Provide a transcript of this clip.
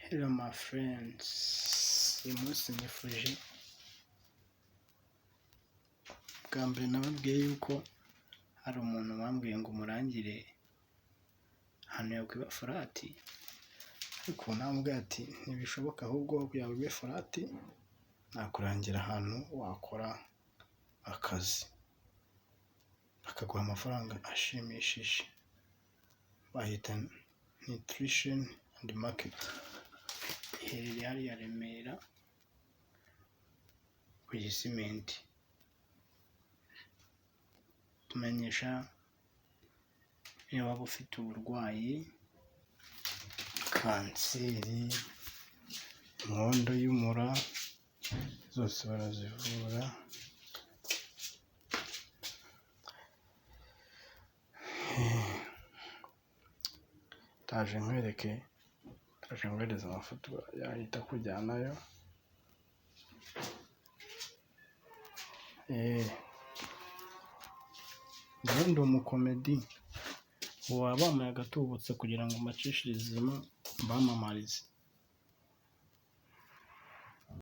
Hello my friends, uyu munsi nifuje bwa mbere nababwiye yuko hari umuntu bambwiye ngo murangire ahantu yakwiba furati, ariko nambwiye ati ntibishoboka, ahubwo kugira ngo wibe furati nakurangira ahantu wakora akazi bakaguha amafaranga ashimishije, bahita nutrition and market, iherereye hariya Remera ku Gisimenti. Tumenyesha iyo waba ufite uburwayi, kanseri, inkondo y'umura, zose barazivura. Ndaje nkwereza amafoto yahita kujyanayo. Njyewe ndi umukomedi, ubu bampaye agatubutse kugira ngo mbacishirize bamamarize.